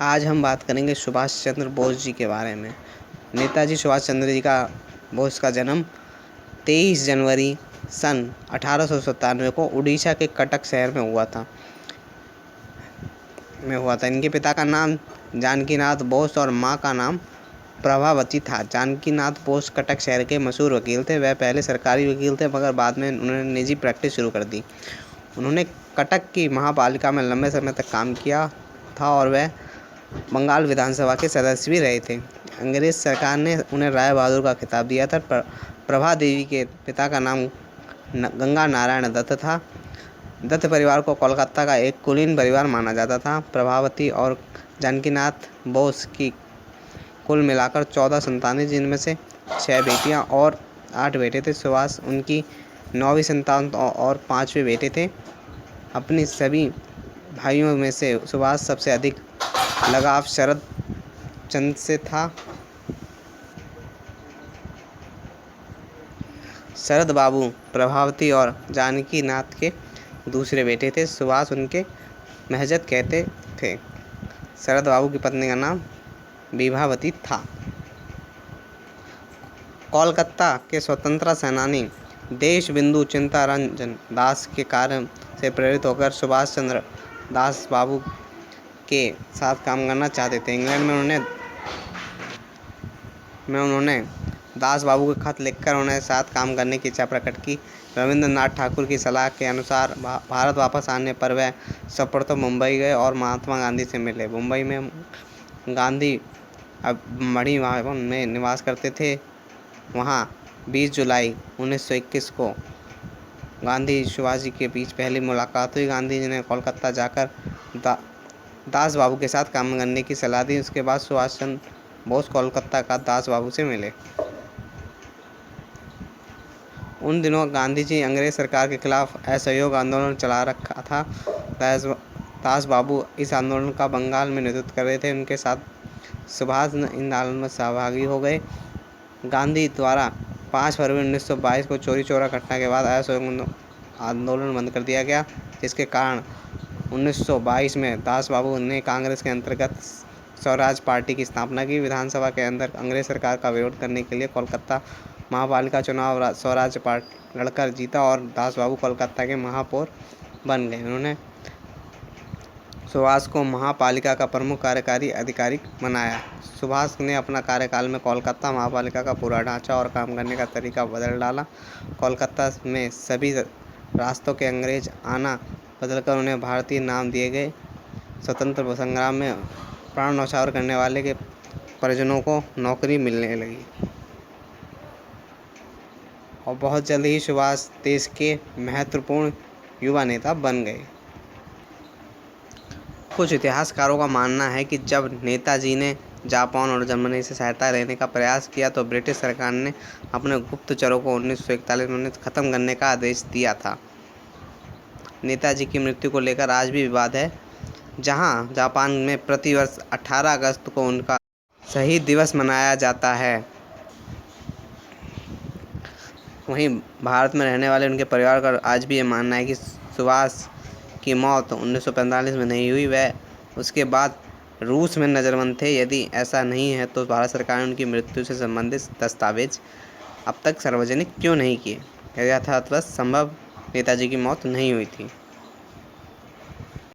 आज हम बात करेंगे सुभाष चंद्र बोस जी के बारे में। नेताजी सुभाष चंद्र जी का बोस का जन्म 23 जनवरी सन 1897 को उड़ीसा के कटक शहर में हुआ था। इनके पिता का नाम जानकीनाथ बोस और मां का नाम प्रभावती था। जानकीनाथ बोस कटक शहर के मशहूर वकील थे। वह पहले सरकारी वकील थे, मगर बाद में उन्होंने निजी प्रैक्टिस शुरू कर दी। उन्होंने कटक की महापालिका में लंबे समय तक काम किया था और वह बंगाल विधानसभा के सदस्य भी रहे थे। अंग्रेज सरकार ने उन्हें राय बहादुर का खिताब दिया था। प्रभा देवी के पिता का नाम गंगा नारायण दत्त था। दत्त परिवार को कोलकाता का एक कुलीन परिवार माना जाता था। प्रभावती और जानकीनाथ बोस की कुल मिलाकर 14 संतानें, जिनमें से 6 बेटियां और 8 बेटे थे। सुभाष उनकी 9वीं संतान और 5वें बेटे थे। अपनी सभी भाइयों में से सुभाष सबसे अधिक लगाव शरद चंद्र से था। शरद बाबू प्रभावती और जानकी नाथ के दूसरे बेटे थे। सुभाष उनके महजत कहते थे। शरद बाबू की पत्नी का नाम विभावती था। कोलकाता के स्वतंत्रता सेनानी देशबंधु चित्तरंजन दास के कार्य से प्रेरित होकर सुभाष चंद्र दास बाबू के साथ काम करना चाहते थे। इंग्लैंड में उन्होंने दास बाबू को खत लिखकर उन्हें साथ काम करने की इच्छा प्रकट की। रविंद्रनाथ ठाकुर की सलाह के अनुसार भारत वापस आने पर वह सर्वप्रथम मुंबई गए और महात्मा गांधी से मिले। मुंबई में गांधी अब मणि भवन में निवास करते थे। वहां 20 जुलाई 1921 को गांधी सुभाष जी के बीच पहली मुलाकात हुई। गांधी जी ने कोलकाता जाकर दास बाबू के साथ काम करने की सलाह दी। उसके बाद सुभाष चंद्र बोस कोलकाता का दास बाबू से मिले। उन दिनों गांधी जी अंग्रेज सरकार के खिलाफ असहयोग आंदोलन चला रखा था। दास बाबू इस आंदोलन का बंगाल में नेतृत्व कर रहे थे। उनके साथ सुभाष इन आंदोलन में सहभागी हो गए। गांधी द्वारा 5 फरवरी 1922 को चोरी चौरा घटना के बाद असहयोग आंदोलन बंद कर दिया गया, जिसके कारण 1922 में दास बाबू ने कांग्रेस के अंतर्गत स्वराज पार्टी की स्थापना की। विधानसभा के अंदर अंग्रेज सरकार का विरोध करने के लिए कोलकाता महापालिका चुनाव स्वराज पार्टी लड़कर जीता और दास बाबू कोलकाता के महापौर बन गए। उन्होंने सुभाष को महापालिका का प्रमुख कार्यकारी अधिकारी बनाया। सुभाष ने अपना कार्यकाल में कोलकाता महापालिका का पूरा ढांचा और काम करने का तरीका बदल डाला। कोलकाता में सभी रास्तों के अंग्रेज आना बदलकर उन्हें भारतीय नाम दिए गए। स्वतंत्र संग्राम में प्राण न्यौछावर करने वाले के परिजनों को नौकरी मिलने लगी और बहुत जल्द ही सुभाष देश के महत्वपूर्ण युवा नेता बन गए। कुछ इतिहासकारों का मानना है कि जब नेताजी ने जापान और जर्मनी से सहायता लेने का प्रयास किया तो ब्रिटिश सरकार ने अपने गुप्तचरों को 1941 में खत्म करने का आदेश दिया था। नेताजी की मृत्यु को लेकर आज भी विवाद है। जहां जापान में प्रतिवर्ष 18 अगस्त को उनका शहीद दिवस मनाया जाता है, वहीं भारत में रहने वाले उनके परिवार का आज भी ये मानना है कि सुभाष की मौत 1945 में नहीं हुई, वह उसके बाद रूस में नज़रबंद थे। यदि ऐसा नहीं है तो भारत सरकार ने उनकी मृत्यु से संबंधित दस्तावेज अब तक सार्वजनिक क्यों नहीं किए? यथार्थवश संभव नेताजी की मौत नहीं हुई थी।